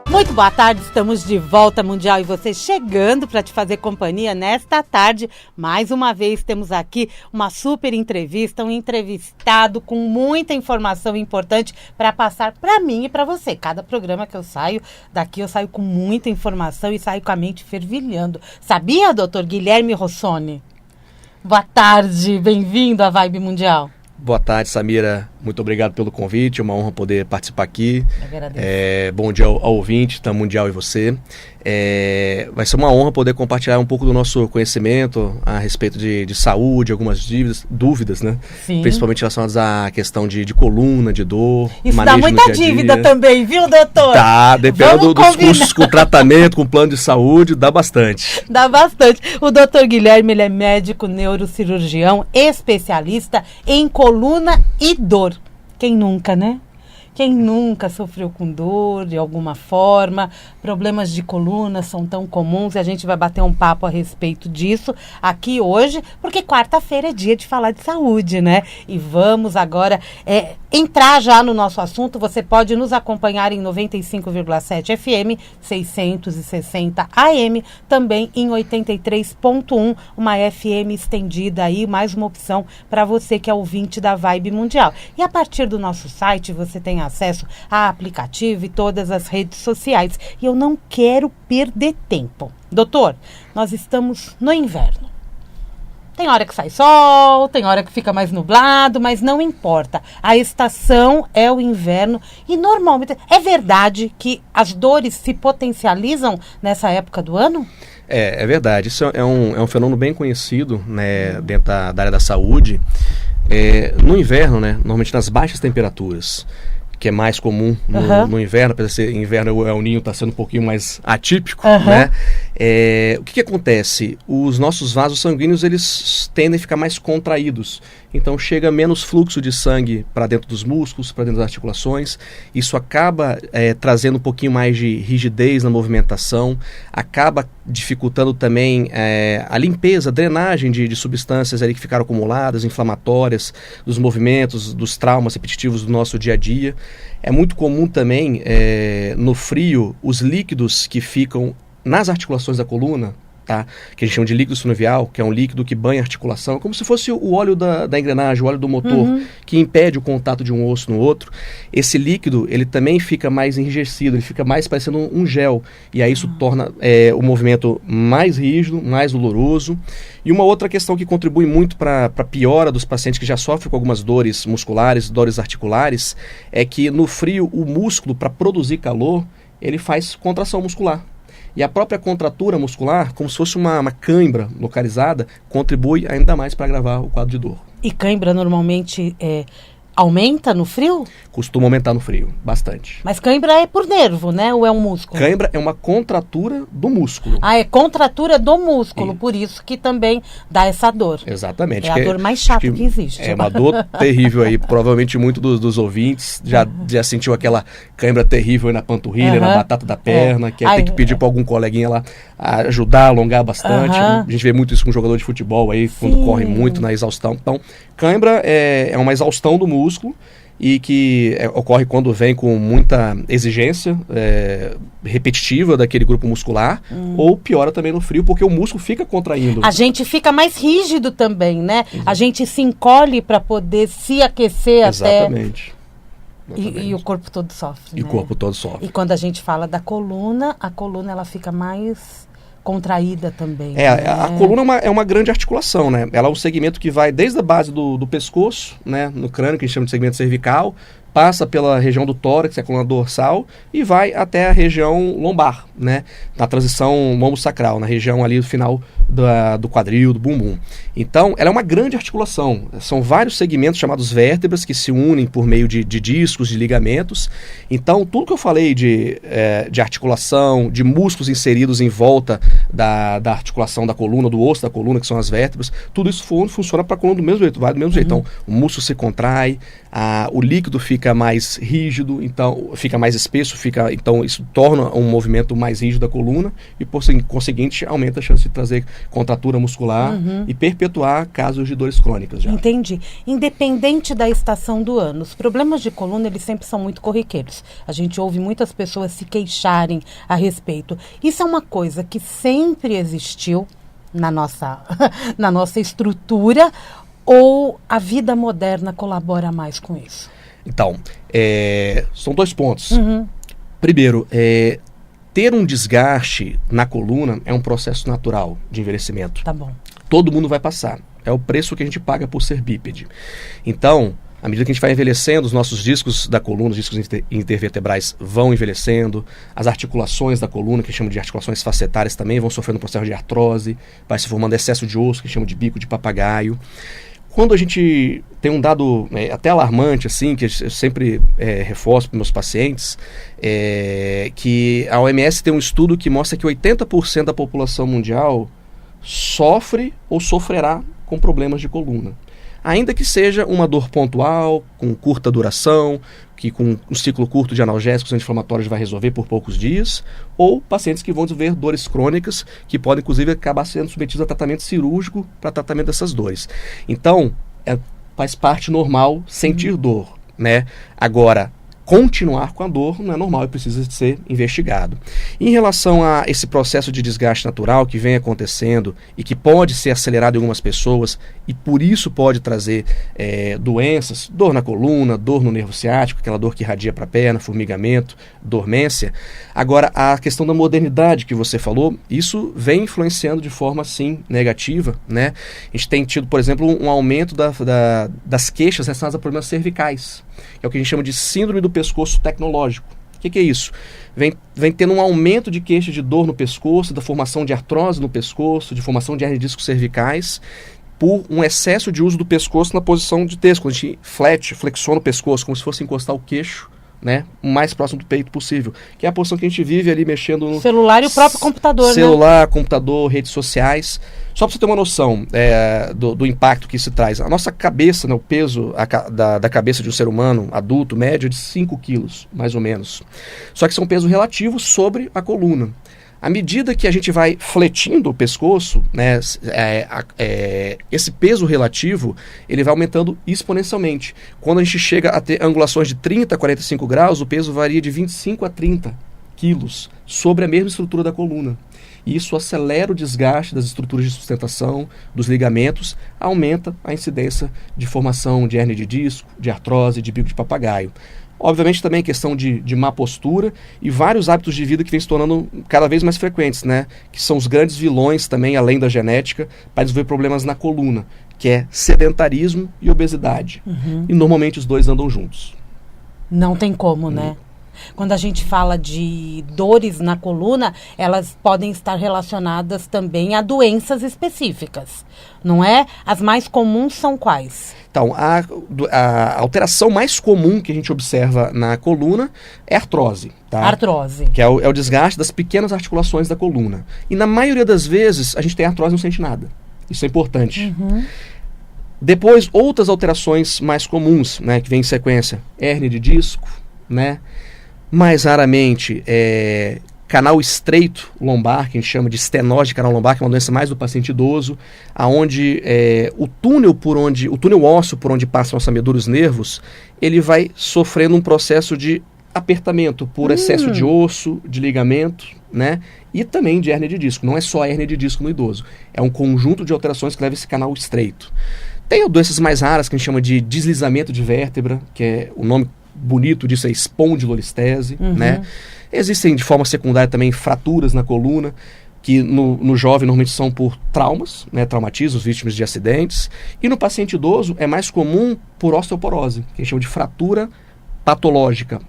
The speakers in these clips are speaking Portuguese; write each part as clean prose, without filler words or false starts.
Muito boa tarde, estamos de volta, Mundial, e você chegando para te fazer companhia nesta tarde. Mais uma vez temos aqui uma super entrevista, um entrevistado com muita informação importante para passar para mim e para você. Cada programa que eu saio daqui, eu saio com muita informação e saio com a mente fervilhando. Sabia, doutor Guilherme Rossoni? Boa tarde, bem-vindo à Vibe Mundial. Boa tarde, Samira. Muito obrigado pelo convite. É uma honra poder participar aqui. Agradeço. Bom dia ao ouvinte, da Mundial e você. Vai ser uma honra poder compartilhar um pouco do nosso conhecimento a respeito de saúde, algumas dúvidas, né? Sim. Principalmente relacionadas à questão de coluna, de dor. Isso dá muita dívida também, viu, doutor? Tá, dependendo dos custos com tratamento, com plano de saúde, dá bastante. Dá bastante. O doutor Guilherme, ele é médico neurocirurgião, especialista em coluna e dor. Quem nunca, né? Quem nunca sofreu com dor de alguma forma? Problemas de coluna são tão comuns e a gente vai bater um papo a respeito disso aqui hoje, porque quarta-feira é dia de falar de saúde, né? E vamos agora entrar já no nosso assunto. Você pode nos acompanhar em 95,7 FM, 660 AM, também em 83.1, uma FM estendida aí, mais uma opção para você que é ouvinte da Vibe Mundial. E a partir do nosso site você tem acesso a aplicativo e todas as redes sociais. E eu não quero perder tempo. Doutor, nós estamos no inverno. Tem hora que sai sol, tem hora que fica mais nublado, mas não importa. A estação é o inverno e normalmente... É verdade que as dores se potencializam nessa época do ano? É verdade. Isso é um fenômeno bem conhecido, né, dentro da área da saúde. No inverno, né, normalmente nas baixas temperaturas, que é mais comum no inverno, apesar de ser inverno, o El Niño está sendo um pouquinho mais atípico, né? O que acontece? Os nossos vasos sanguíneos, eles tendem a ficar mais contraídos. Então chega menos fluxo de sangue para dentro dos músculos, para dentro das articulações. Isso acaba trazendo um pouquinho mais de rigidez na movimentação, acaba dificultando também a limpeza, a drenagem de substâncias ali que ficaram acumuladas, inflamatórias, dos movimentos, dos traumas repetitivos do nosso dia a dia. É muito comum também, no frio, os líquidos que ficam nas articulações da coluna, tá? Que a gente chama de líquido sinovial, que é um líquido que banha a articulação, como se fosse o óleo da engrenagem, o óleo do motor, que impede o contato de um osso no outro. Esse líquido, ele também fica mais enrijecido, ele fica mais parecendo um gel, e aí isso torna o movimento mais rígido, mais doloroso. E uma outra questão que contribui muito para a piora dos pacientes que já sofrem com algumas dores musculares, dores articulares, é que no frio o músculo, para produzir calor, ele faz contração muscular. E a própria contratura muscular, como se fosse uma cãibra localizada, contribui ainda mais para agravar o quadro de dor. E cãibra normalmente aumenta no frio? Costuma aumentar no frio, bastante. Mas cãibra é por nervo, né? Ou é um músculo? Cãibra é uma contratura do músculo. É contratura do músculo, por isso que também dá essa dor. Exatamente. É a dor mais chata que existe. É uma dor terrível aí, provavelmente muitos dos ouvintes já sentiu aquela cãibra terrível aí na panturrilha, na batata da perna, que aí tem que pedir para algum coleguinha lá ajudar, alongar bastante. A gente vê muito isso com jogador de futebol aí, quando corre muito na exaustão. Então, cãibra é uma exaustão do músculo, e que ocorre quando vem com muita exigência repetitiva daquele grupo muscular, ou piora também no frio, porque o músculo fica contraindo. A gente fica mais rígido também, né? A gente se encolhe para poder se aquecer. Exatamente. E o corpo todo sofre, E né? o corpo todo sofre. E quando a gente fala da coluna, a coluna ela fica mais contraída também. A coluna é uma grande articulação, né? Ela é um segmento que vai desde a base do pescoço, né, no crânio, que a gente chama de segmento cervical, passa pela região do tórax, que é a coluna dorsal, e vai até a região lombar, né, na transição lombo-sacral, na região ali do final do quadril, do bumbum. Então, ela é uma grande articulação. São vários segmentos chamados vértebras que se unem por meio de discos, de ligamentos. Então, tudo que eu falei de articulação, de músculos inseridos em volta da articulação da coluna, do osso da coluna, que são as vértebras, tudo isso funciona para a coluna do mesmo jeito, vai do mesmo jeito. Então, o músculo se contrai, o líquido fica fica mais rígido, então fica mais espesso, então isso torna um movimento mais rígido da coluna e, por conseguinte, aumenta a chance de trazer contratura muscular e perpetuar casos de dores crônicas. Já. Entendi. Independente da estação do ano, os problemas de coluna, eles sempre são muito corriqueiros. A gente ouve muitas pessoas se queixarem a respeito. Isso é uma coisa que sempre existiu na nossa estrutura, ou a vida moderna colabora mais com isso? Então, são 2 pontos. Primeiro, ter um desgaste na coluna é um processo natural de envelhecimento. Tá bom. Todo mundo vai passar. É o preço que a gente paga por ser bípede. Então, à medida que a gente vai envelhecendo, os nossos discos da coluna, os discos intervertebrais vão envelhecendo, as articulações da coluna, que chamam de articulações facetárias, também vão sofrendo um processo de artrose, vai se formando excesso de osso, que chamam de bico de papagaio. Quando a gente tem um dado até alarmante, assim, que eu sempre reforço para meus pacientes, que a OMS tem um estudo que mostra que 80% da população mundial sofre ou sofrerá com problemas de coluna. Ainda que seja uma dor pontual, com curta duração, que com um ciclo curto de analgésicos anti-inflamatórios vai resolver por poucos dias, ou pacientes que vão desenvolver dores crônicas, que podem inclusive acabar sendo submetidos a tratamento cirúrgico para tratamento dessas dores. Então, faz parte normal sentir dor, né? Agora, continuar com a dor não é normal e precisa ser investigado. Em relação a esse processo de desgaste natural que vem acontecendo e que pode ser acelerado em algumas pessoas e por isso pode trazer doenças, dor na coluna, dor no nervo ciático, aquela dor que irradia para a perna, formigamento, dormência. Agora, a questão da modernidade que você falou, isso vem influenciando de forma, sim, negativa, né? A gente tem tido, por exemplo, um aumento das queixas relacionadas a problemas cervicais, que é o que a gente chama de síndrome do pescoço tecnológico. O que é isso? Vem tendo um aumento de queixa de dor no pescoço, da formação de artrose no pescoço, de formação de hernia de discos cervicais, por um excesso de uso do pescoço na posição de texto. Quando a gente flexiona o pescoço, como se fosse encostar o queixo, né, o mais próximo do peito possível, que é a posição que a gente vive ali mexendo no celular e o próprio computador, celular, computador, redes sociais. Só para você ter uma noção do impacto que isso traz. A nossa cabeça, né, o peso da cabeça de um ser humano adulto médio é de 5 quilos, mais ou menos. Só que isso é um peso relativo sobre a coluna. À medida que a gente vai fletindo o pescoço, né, esse peso relativo ele vai aumentando exponencialmente. Quando a gente chega a ter angulações de 30 a 45 graus, o peso varia de 25 a 30 quilos sobre a mesma estrutura da coluna. E isso acelera o desgaste das estruturas de sustentação, dos ligamentos, aumenta a incidência de formação de hernia de disco, de artrose, de bico de papagaio. Obviamente também questão de má postura e vários hábitos de vida que vêm se tornando cada vez mais frequentes, né? Que são os grandes vilões também, além da genética, para desenvolver problemas na coluna, que é sedentarismo e obesidade. E normalmente os dois andam juntos. Não tem como, né? Quando a gente fala de dores na coluna, elas podem estar relacionadas também a doenças específicas, não é? As mais comuns são quais? Então, a alteração mais comum que a gente observa na coluna é a artrose. Tá? Artrose. Que é o desgaste das pequenas articulações da coluna. E na maioria das vezes, a gente tem artrose e não sente nada. Isso é importante. Depois, outras alterações mais comuns, né, que vem em sequência. Hérnia de disco, né? Mais raramente, canal estreito lombar, que a gente chama de estenose de canal lombar, que é uma doença mais do paciente idoso, aonde o túnel ósseo por onde passam a nossa medula e os nervos, ele vai sofrendo um processo de apertamento por excesso de osso, de ligamento, né? E também de hérnia de disco. Não é só a hérnia de disco no idoso. É um conjunto de alterações que leva esse canal estreito. Tem doenças mais raras que a gente chama de deslizamento de vértebra, que é o nome bonito disso é espondilolistese, né? Existem de forma secundária também fraturas na coluna, que no jovem normalmente são por traumas, né, traumatismos, vítimas de acidentes, e no paciente idoso é mais comum por osteoporose, que a gente chama de fratura patológica.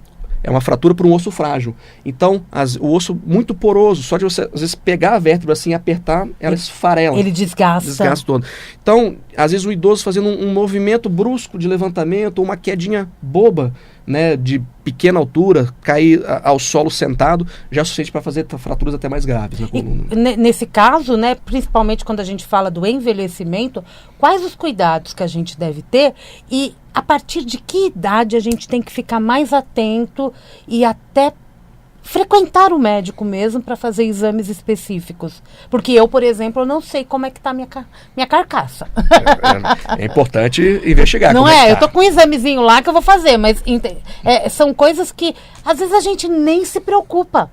É uma fratura por um osso frágil. Então, o osso muito poroso, só de você, às vezes, pegar a vértebra assim e apertar, ela esfarela. Ele desgasta. Desgasta todo. Então, às vezes o idoso fazendo um movimento brusco de levantamento, ou uma quedinha boba, né, de pequena altura, cair ao solo sentado, já é suficiente para fazer fraturas até mais graves na coluna. E, nesse caso, né, principalmente quando a gente fala do envelhecimento, quais os cuidados que a gente deve ter e a partir de que idade a gente tem que ficar mais atento e até frequentar o médico mesmo para fazer exames específicos? Porque eu, por exemplo, eu não sei como é que está minha carcaça. É importante investigar. Não como é? que tá. Eu tô com um examezinho lá que eu vou fazer, mas são coisas que às vezes a gente nem se preocupa.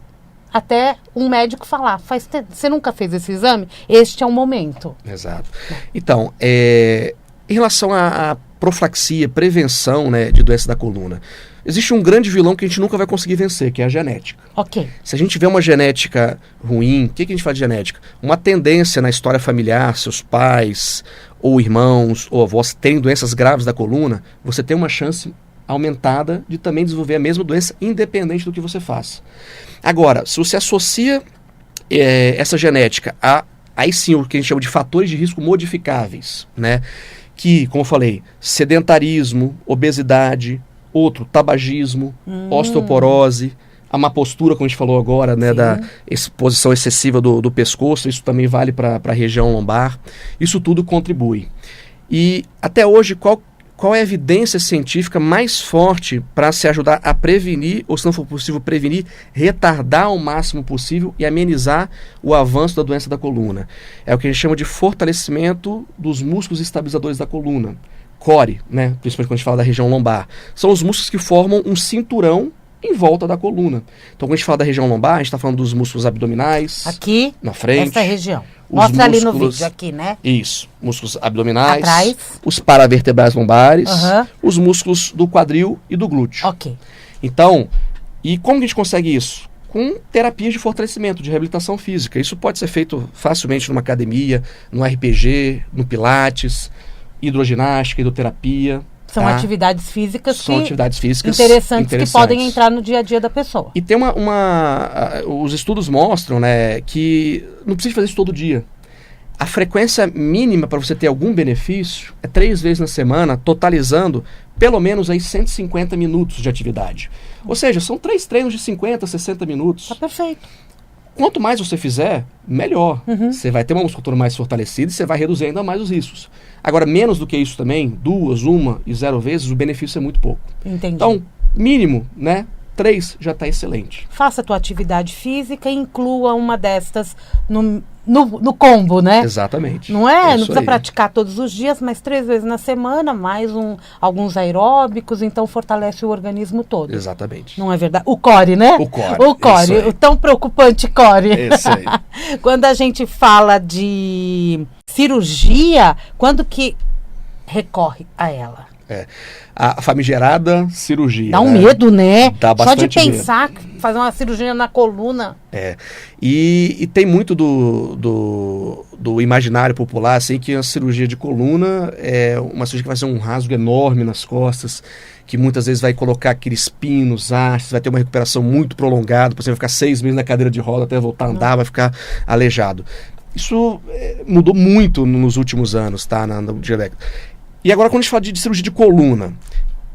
Até um médico falar, você nunca fez esse exame? Este é o momento. Exato. Então, em relação à profilaxia, prevenção, né, de doença da coluna, existe um grande vilão que a gente nunca vai conseguir vencer, que é a genética. Ok. Se a gente tiver uma genética ruim, o que a gente fala de genética? Uma tendência na história familiar, seus pais, ou irmãos, ou avós terem doenças graves da coluna, você tem uma chance aumentada de também desenvolver a mesma doença, independente do que você faça. Agora, se você associa essa genética aí sim o que a gente chama de fatores de risco modificáveis, né? Que, como eu falei, sedentarismo, obesidade, outro, tabagismo, osteoporose, a má postura, como a gente falou agora, né, da exposição excessiva do pescoço, isso também vale para a região lombar. Isso tudo contribui. E até hoje, qual é a evidência científica mais forte para se ajudar a prevenir, ou se não for possível prevenir, retardar ao máximo possível e amenizar o avanço da doença da coluna? É o que a gente chama de fortalecimento dos músculos estabilizadores da coluna. Core, né? Principalmente quando a gente fala da região lombar. São os músculos que formam um cinturão em volta da coluna. Então, quando a gente fala da região lombar, a gente está falando dos músculos abdominais. Aqui, na frente. essa região. Mostra ali no vídeo, aqui, né? Isso. Músculos abdominais. Atrás. Os paravertebrais lombares. Os músculos do quadril e do glúteo. Ok. Então, e como que a gente consegue isso? Com terapias de fortalecimento, de reabilitação física. Isso pode ser feito facilmente numa academia, no RPG, no pilates, hidroginástica, hidroterapia. São atividades físicas interessantes que podem entrar no dia a dia da pessoa. E tem os estudos mostram, né, que não precisa fazer isso todo dia. A frequência mínima para você ter algum benefício é 3 vezes na semana, totalizando pelo menos aí 150 minutos de atividade. Ou seja, são 3 treinos de 50, 60 minutos. Tá perfeito. Quanto mais você fizer, melhor. Você vai ter uma musculatura mais fortalecida e você vai reduzir ainda mais os riscos. Agora, menos do que isso também, 2, 1 e 0 vezes, o benefício é muito pouco. Entendi. Então, mínimo, né? 3 já está excelente. Faça a tua atividade física e inclua uma destas no combo, né? Exatamente. Não é? Não precisa praticar todos os dias, mas 3 vezes na semana, mais alguns aeróbicos, então fortalece o organismo todo. Exatamente. Não é verdade? O core, né? O core, o tão preocupante core. Isso aí. Quando a gente fala de cirurgia, quando que recorre a ela? A famigerada cirurgia. Dá um medo, né? Dá bastante só de pensar, fazer uma cirurgia na coluna. E tem muito do imaginário popular, assim, que a cirurgia de coluna é uma cirurgia que vai ser um rasgo enorme nas costas, que muitas vezes vai colocar aqueles pinos, hastes, vai ter uma recuperação muito prolongada, você vai ficar 6 meses na cadeira de roda até voltar a andar, vai ficar aleijado. Isso mudou muito nos últimos anos, tá? No direto. E agora, quando a gente fala de cirurgia de coluna,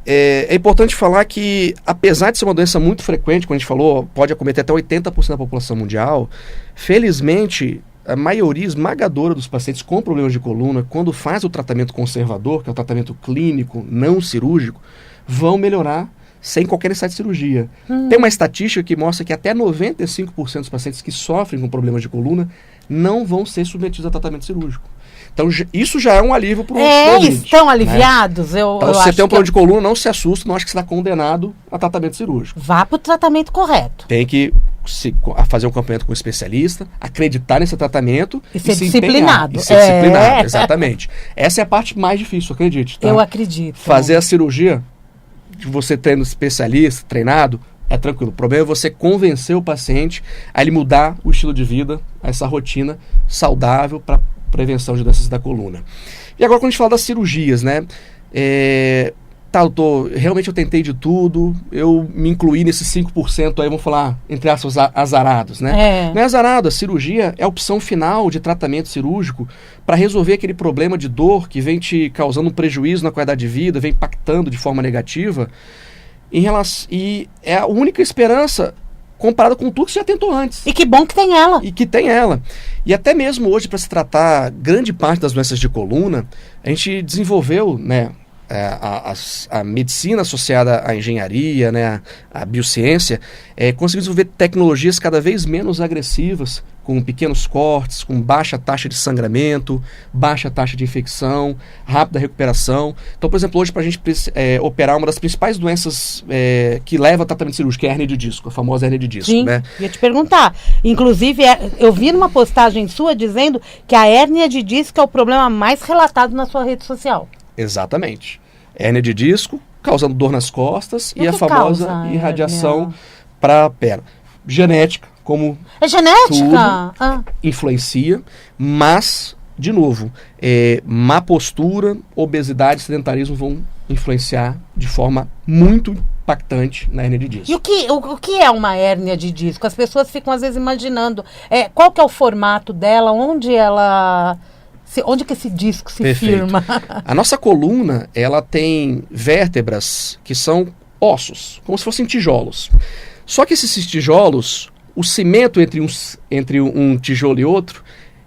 é importante falar que, apesar de ser uma doença muito frequente, como a gente falou, pode acometer até 80% da população mundial, felizmente, a maioria esmagadora dos pacientes com problemas de coluna, quando faz o tratamento conservador, que é o tratamento clínico, não cirúrgico, vão melhorar sem qualquer necessidade de cirurgia. Tem uma estatística que mostra que até 95% dos pacientes que sofrem com problemas de coluna não vão ser submetidos a tratamento cirúrgico. Então, isso já é um alívio para o ouvinte. Estão aliviados. Né? Então, se você tem um problema de coluna, não se assusta, não acha que você está condenado a tratamento cirúrgico. Vá para o tratamento correto. Tem que fazer um acompanhamento com um especialista, acreditar nesse tratamento e ser disciplinado. E ser disciplinado, exatamente. Essa é a parte mais difícil, acredite. Tá? Eu acredito. Fazer a cirurgia, de você tendo especialista, treinado, é tranquilo. O problema é você convencer o paciente a ele mudar o estilo de vida, essa rotina saudável para prevenção de doenças da coluna. E agora, quando a gente fala das cirurgias, né? Doutor, realmente eu tentei de tudo, eu me incluí nesses 5% aí, vamos falar, entre aspas, azarados, né? Não é azarado, a cirurgia é a opção final de tratamento cirúrgico para resolver aquele problema de dor que vem te causando um prejuízo na qualidade de vida, vem impactando de forma negativa. E é a única esperança comparado com tudo que você já tentou antes. E que bom que tem ela. E que tem ela. E até mesmo hoje, para se tratar grande parte das doenças de coluna, a gente desenvolveu, né, a medicina associada à engenharia, né, a biociência, conseguiu desenvolver tecnologias cada vez menos agressivas, com pequenos cortes, com baixa taxa de sangramento, baixa taxa de infecção, rápida recuperação. Então, por exemplo, hoje para a gente operar uma das principais doenças que leva ao tratamento cirúrgico, que é a hérnia de disco, a famosa hérnia de disco. Sim, né? Ia te perguntar. Inclusive, eu vi numa postagem sua dizendo que a hérnia de disco é o problema mais relatado na sua rede social. Exatamente. Hérnia de disco, causando dor nas costas e a famosa irradiação para a perna. Genética, como é genética? Tudo influencia, mas, de novo, má postura, obesidade e sedentarismo vão influenciar de forma muito impactante na hérnia de disco. E o que é uma hérnia de disco? As pessoas ficam às vezes imaginando qual que é o formato dela, onde que esse disco se Perfeito. firma? A nossa coluna, ela tem vértebras que são ossos, como se fossem tijolos. Só que esses tijolos, o cimento entre um tijolo e outro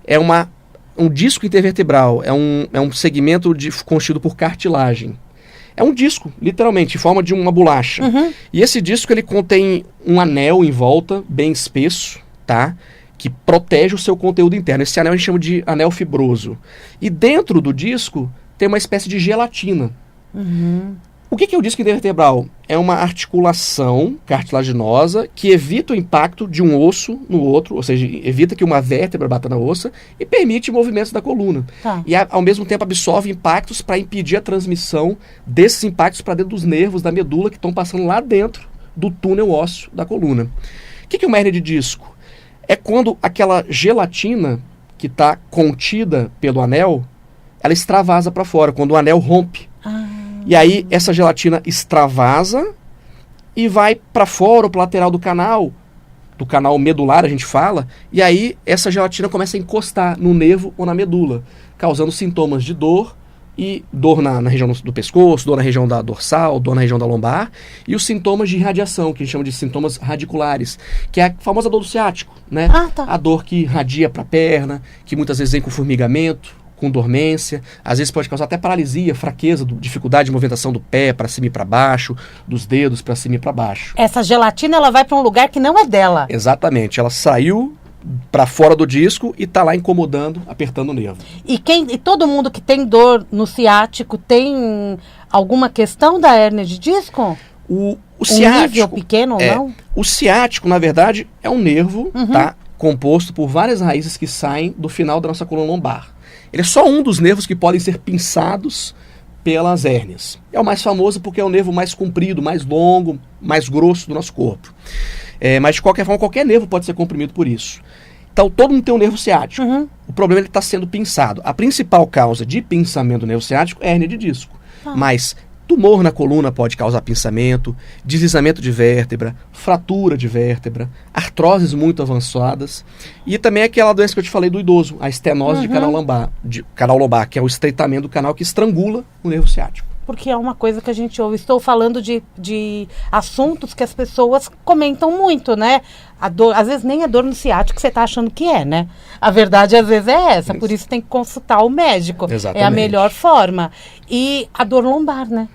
é um disco intervertebral, é um segmento constituído por cartilagem. É um disco, literalmente, em forma de uma bolacha. Uhum. E esse disco ele contém um anel em volta, bem espesso, tá? Que protege o seu conteúdo interno. Esse anel a gente chama de anel fibroso. E dentro do disco tem uma espécie de gelatina. Uhum. O que é o disco intervertebral? É uma articulação cartilaginosa que evita o impacto de um osso no outro, ou seja, evita que uma vértebra bata na ossa e permite movimentos da coluna. Tá. E ao mesmo tempo absorve impactos para impedir a transmissão desses impactos para dentro dos nervos da medula que estão passando lá dentro do túnel ósseo da coluna. O que é uma hérnia de disco? É quando aquela gelatina que está contida pelo anel, ela extravasa para fora, quando o anel rompe. E aí essa gelatina extravasa e vai para fora, para o lateral do canal medular a gente fala, e aí essa gelatina começa a encostar no nervo ou na medula, causando sintomas de dor, e dor na região do pescoço, dor na região da dorsal, dor na região da lombar, e os sintomas de irradiação, que a gente chama de sintomas radiculares, que é a famosa dor do ciático, né? Tá. A dor que irradia para a perna, que muitas vezes vem com formigamento, com dormência, às vezes pode causar até paralisia, fraqueza, dificuldade de movimentação do pé para cima e para baixo, dos dedos para cima e para baixo. Essa gelatina ela vai para um lugar que não é dela. Exatamente, ela saiu para fora do disco e está lá incomodando, apertando o nervo. E todo mundo que tem dor no ciático tem alguma questão da hérnia de disco? O ciático, nível pequeno ou não? O ciático, na verdade, é um nervo, tá, composto por várias raízes que saem do final da nossa coluna lombar. Ele é só um dos nervos que podem ser pinçados pelas hérnias. É o mais famoso porque é o nervo mais comprido, mais longo, mais grosso do nosso corpo. Mas de qualquer forma, qualquer nervo pode ser comprimido por isso. Então, todo mundo tem um nervo ciático. O problema é que ele está sendo pinçado. A principal causa de pinçamento do nervo ciático é a hérnia de disco. Mas tumor na coluna pode causar pinçamento, deslizamento de vértebra, fratura de vértebra, artroses muito avançadas e também aquela doença que eu te falei do idoso, a estenose de canal lombar, que é o estreitamento do canal que estrangula o nervo ciático. Porque é uma coisa que a gente ouve. Estou falando de assuntos que as pessoas comentam muito, né? A dor, às vezes nem é dor no ciático que você está achando que é, né? A verdade às vezes é essa, por isso tem que consultar o médico. Exatamente. É a melhor forma. E a dor lombar, né?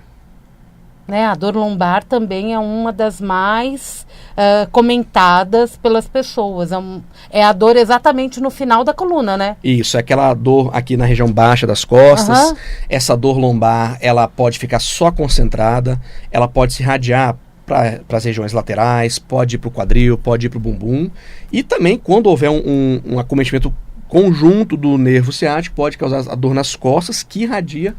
A dor lombar também é uma das mais comentadas pelas pessoas. É a dor exatamente no final da coluna, né? Isso, é aquela dor aqui na região baixa das costas. Essa dor lombar, ela pode ficar só concentrada, ela pode se irradiar para as regiões laterais, pode ir para o quadril, pode ir para o bumbum. E também, quando houver um acometimento conjunto do nervo ciático, pode causar a dor nas costas, que irradia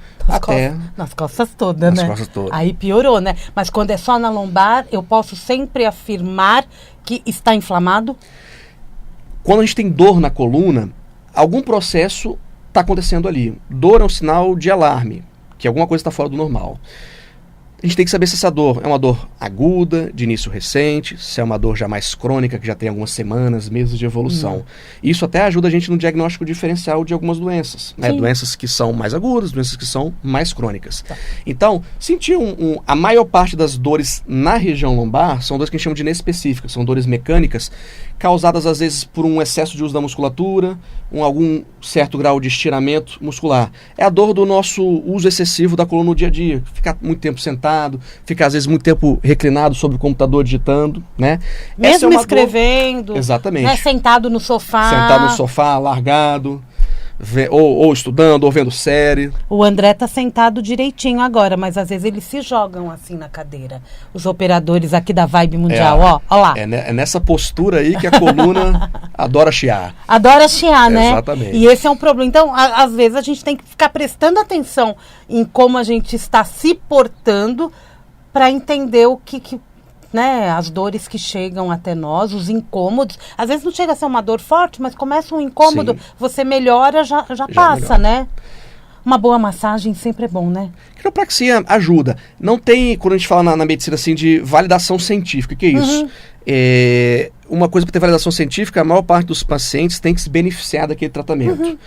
nas costas todas, né? Costas todas. Aí piorou, né? Mas quando é só na lombar, eu posso sempre afirmar que está inflamado? Quando a gente tem dor na coluna, algum processo está acontecendo ali. Dor é um sinal de alarme, que alguma coisa está fora do normal. a gente tem que saber se essa dor é uma dor aguda, de início recente, se é uma dor já mais crônica, que já tem algumas semanas, meses de evolução. Isso até ajuda a gente no diagnóstico diferencial de algumas doenças, né? Doenças que são mais agudas, doenças que são mais crônicas. Então, sentir a maior parte das dores na região lombar são dores que a gente chama de inespecíficas, são dores mecânicas, causadas às vezes por um excesso de uso da musculatura, algum certo grau de estiramento muscular. É a dor do nosso uso excessivo da coluna no dia a dia, ficar muito tempo sentado, ficar às vezes muito tempo reclinado sobre o computador digitando, né? Mesmo escrevendo, exatamente. Né? Sentado no sofá. Sentado no sofá, largado, ou estudando, ou vendo série. O André tá sentado direitinho agora, mas às vezes eles se jogam assim na cadeira. Os operadores aqui da Vibe Mundial, ó lá. É nessa postura aí que a coluna adora chiar. Adora chiar, né? Exatamente. E esse é um problema. Então, às vezes a gente tem que ficar prestando atenção em como a gente está se portando para entender o que né, as dores que chegam até nós, os incômodos. Às vezes não chega a ser uma dor forte, mas começa um incômodo, você melhora, já passa, melhora. Né? Uma boa massagem sempre é bom, né? Quiropraxia ajuda. Não tem, quando a gente fala na medicina assim, de validação científica, o que é isso? Uma coisa para ter validação científica, a maior parte dos pacientes tem que se beneficiar daquele tratamento.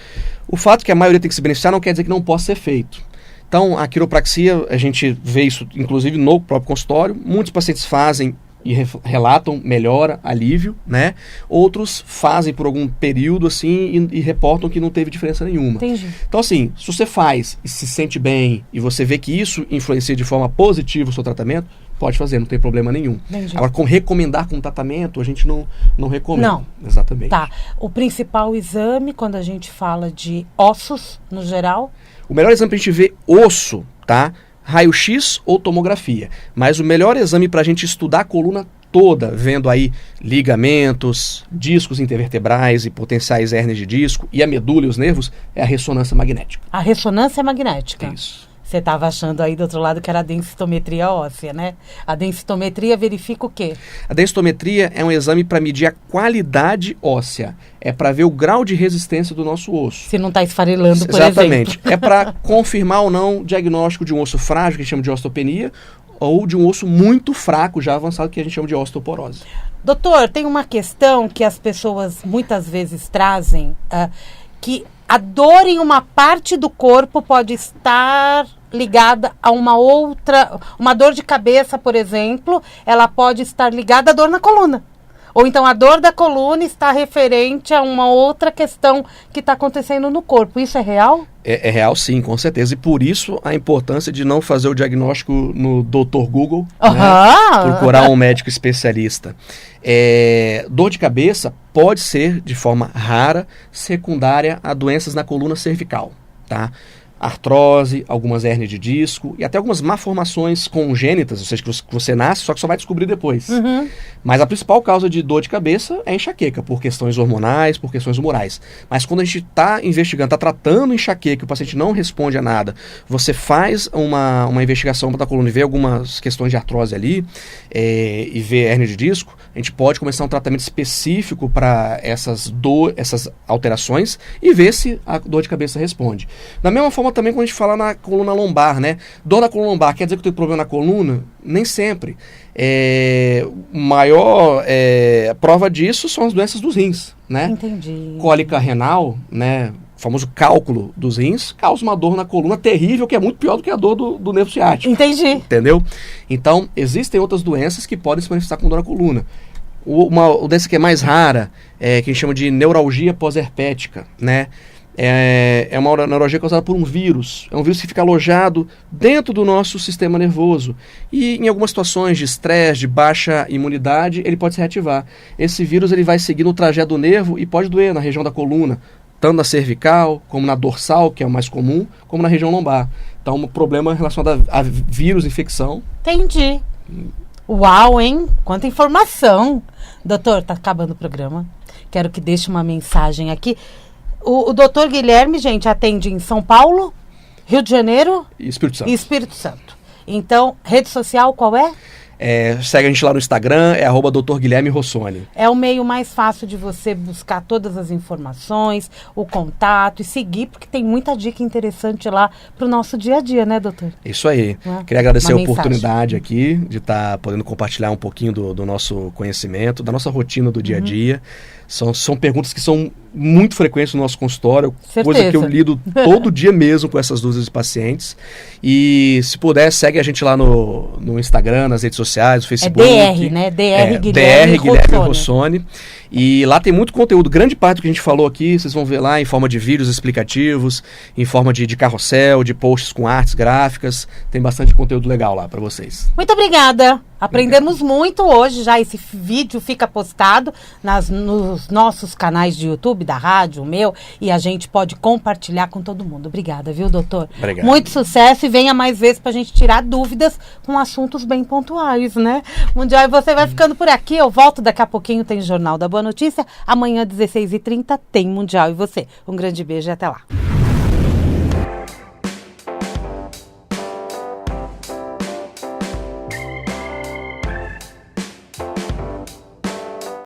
O fato que a maioria tem que se beneficiar não quer dizer que não possa ser feito. Então, a quiropraxia, a gente vê isso, inclusive, no próprio consultório. Muitos pacientes fazem e relatam melhora, alívio, né? Outros fazem por algum período, assim, e reportam que não teve diferença nenhuma. Entendi. Então, assim, se você faz e se sente bem, e você vê que isso influencia de forma positiva o seu tratamento, pode fazer, não tem problema nenhum. Entendi. Agora, recomendar com tratamento, a gente não recomenda. Não. Exatamente. Tá. O principal exame, quando a gente fala de ossos, no geral... O melhor exame para a gente ver osso, tá? Raio-X ou tomografia. Mas o melhor exame para a gente estudar a coluna toda, vendo aí ligamentos, discos intervertebrais e potenciais hérnias de disco, e a medula e os nervos, é a ressonância magnética. A ressonância magnética. Isso. Você estava achando aí do outro lado que era a densitometria óssea, né? A densitometria verifica o quê? A densitometria é um exame para medir a qualidade óssea. É para ver o grau de resistência do nosso osso. Se não está esfarelando, por Exatamente. exemplo. É para confirmar ou não o diagnóstico de um osso frágil, que a gente chama de osteopenia, ou de um osso muito fraco, já avançado, que a gente chama de osteoporose. Doutor, tem uma questão que as pessoas muitas vezes trazem, que a dor em uma parte do corpo pode estar ligada a uma outra, uma dor de cabeça, por exemplo, ela pode estar ligada à dor na coluna. Ou então a dor da coluna está referente a uma outra questão que está acontecendo no corpo. Isso é real? É real, sim, com certeza. E por isso a importância de não fazer o diagnóstico no Dr. Google, né? Procurar um médico especialista. Dor de cabeça pode ser, de forma rara, secundária a doenças na coluna cervical, tá? Artrose, algumas hérnias de disco e até algumas malformações congênitas, ou seja, que você nasce, só que só vai descobrir depois. Mas a principal causa de dor de cabeça é enxaqueca, por questões hormonais, por questões humorais. Mas quando a gente está investigando, está tratando enxaqueca e o paciente não responde a nada, você faz uma investigação da coluna e vê algumas questões de artrose ali, e vê hérnia de disco, a gente pode começar um tratamento específico para essas alterações e ver se a dor de cabeça responde. Da mesma forma também quando a gente fala na coluna lombar, né? Dor na coluna lombar, quer dizer que eu tenho problema na coluna? Nem sempre. Maior prova disso são as doenças dos rins, né? Entendi. Cólica renal, né? O famoso cálculo dos rins, causa uma dor na coluna terrível, que é muito pior do que a dor do nervo ciático. Entendi. Entendeu? Então, existem outras doenças que podem se manifestar com dor na coluna. Uma doença que é mais rara, que a gente chama de neuralgia pós-herpética, né? É uma neuralgia causada por um vírus. É um vírus que fica alojado dentro do nosso sistema nervoso. E em algumas situações de estresse, de baixa imunidade, ele pode se reativar. Esse vírus ele vai seguir no trajeto do nervo e pode doer na região da coluna, tanto na cervical, como na dorsal, que é o mais comum, como na região lombar. Então, um problema relacionado a vírus, infecção. Entendi. Uau, hein? Quanta informação. Doutor, tá acabando o programa. Quero que deixe uma mensagem aqui. O doutor Guilherme, gente, atende em São Paulo, Rio de Janeiro e Espírito Santo. Então, rede social qual é? Segue a gente lá no Instagram, é @Dr. Guilherme Rossoni. É o meio mais fácil de você buscar todas as informações, o contato e seguir, porque tem muita dica interessante lá para o nosso dia a dia, né, doutor? Isso aí. Queria agradecer a oportunidade aqui de estar podendo compartilhar um pouquinho do nosso conhecimento, da nossa rotina do dia a dia. São perguntas que são muito frequentes no nosso consultório, coisa que eu lido todo dia mesmo com essas dúvidas de pacientes. E se puder, segue a gente lá no Instagram, nas redes sociais, no Facebook. É DR, né? DR Guilherme Rossoni. E lá tem muito conteúdo. Grande parte do que a gente falou aqui, vocês vão ver lá em forma de vídeos explicativos, em forma de carrossel, de posts com artes gráficas. Tem bastante conteúdo legal lá para vocês. Muito obrigada. Aprendemos muito hoje, já esse vídeo fica postado nos nossos canais de YouTube, da rádio, o meu, e a gente pode compartilhar com todo mundo. Obrigada, viu, doutor? Obrigado. Muito sucesso e venha mais vezes pra gente tirar dúvidas com assuntos bem pontuais, né? Mundial, e você vai ficando por aqui, eu volto daqui a pouquinho, tem Jornal da Boa Notícia, amanhã 16h30 tem Mundial e você. Um grande beijo e até lá.